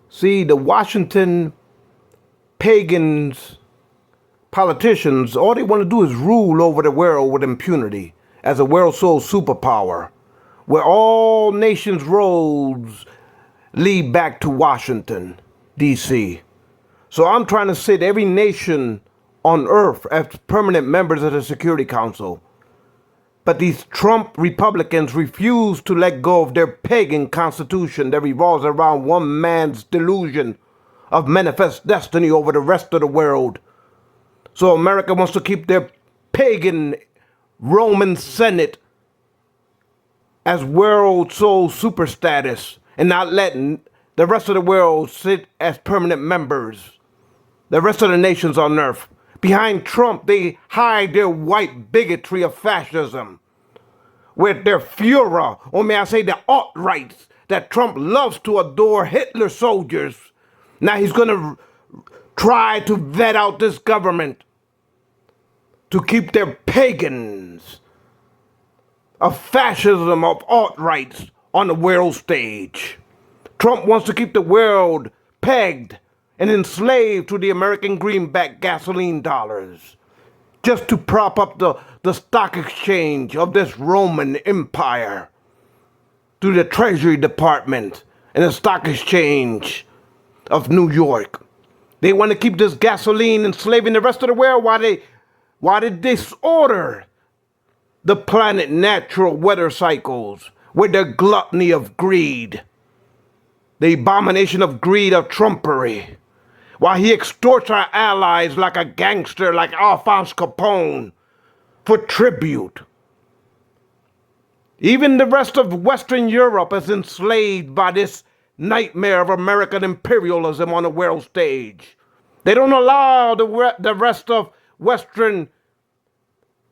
See, the Washington pagans, politicians, all they want to do is rule over the world with impunity as a world sole superpower, where all nations' roads lead back to Washington, D.C. So I'm trying to sit every nation on earth as permanent members of the Security Council. But these Trump Republicans refuse to let go of their pagan constitution that revolves around one man's delusion of manifest destiny over the rest of the world. So America wants to keep their pagan Roman Senate as world sole super status and not letting the rest of the world sit as permanent members. The rest of the nations on earth. Behind Trump, they hide their white bigotry of fascism with their Fuhrer, or may I say the alt-rights, that Trump loves to adore Hitler soldiers. Now he's going to try to vet out this government to keep their pagans of fascism, of alt-rights on the world stage. Trump wants to keep the world pegged and enslaved to the American greenback gasoline dollars, just to prop up the stock exchange of this Roman empire through the Treasury Department and the stock exchange of New York. They want to keep this gasoline enslaving the rest of the world while they disorder the planet natural weather cycles with their gluttony of greed, the abomination of greed of Trumpery, while he extorts our allies like a gangster like Alphonse Capone for tribute. Even the rest of Western Europe is enslaved by this nightmare of American imperialism on the world stage. They don't allow the rest of Western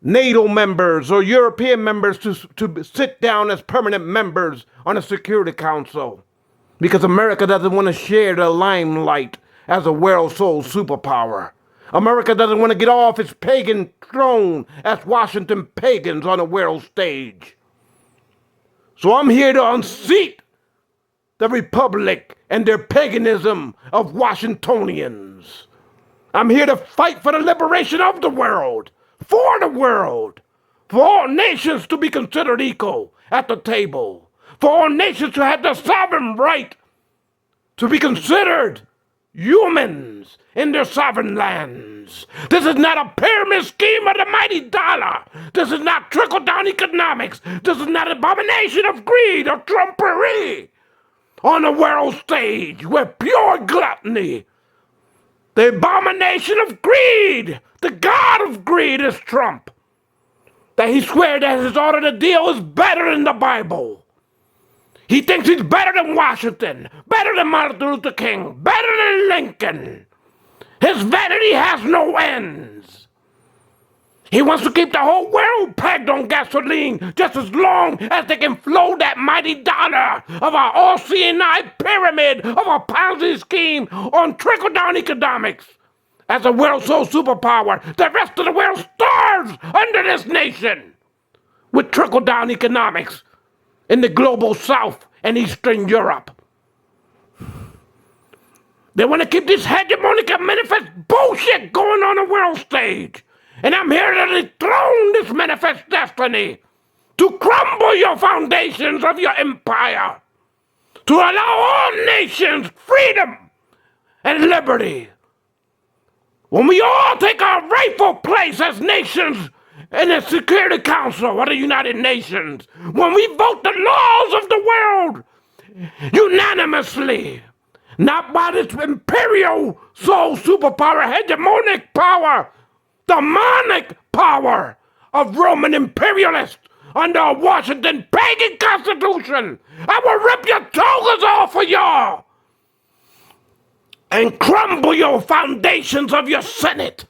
NATO members or European members to sit down as permanent members on the Security Council because America doesn't want to share the limelight as a world sole superpower. America doesn't want to get off its pagan throne as Washington pagans on the world stage. So I'm here to unseat the Republic and their paganism of Washingtonians. I'm here to fight for the liberation of the world, for all nations to be considered equal at the table, for all nations to have the sovereign right to be considered humans in their sovereign lands. This is not a pyramid scheme of the mighty dollar. This is not trickle-down economics. This is not an abomination of greed or trumpery on the world stage with pure gluttony. The abomination of greed, the god of greed is Trump. That he swears that his order to deal is better than the Bible. He thinks he's better than Washington, better than Martin Luther King, better than Lincoln. His vanity has no ends. He wants to keep the whole world pegged on gasoline just as long as they can flow that mighty dollar of our all-seeing eye pyramid of a Ponzi scheme on trickle-down economics. As a world sole superpower, the rest of the world starves under this nation with trickle-down economics in the global South and Eastern Europe. They want to keep this hegemonic and manifest bullshit going on the world stage. And I'm here to dethrone this manifest destiny, to crumble your foundations of your empire, to allow all nations freedom and liberty. When we all take our rightful place as nations in the Security Council of the United Nations, when we vote the laws of the world unanimously, not by this imperial sole superpower, hegemonic power, demonic power of Roman imperialists under a Washington pagan constitution. I will rip your togas off of y'all and crumble your foundations of your Senate.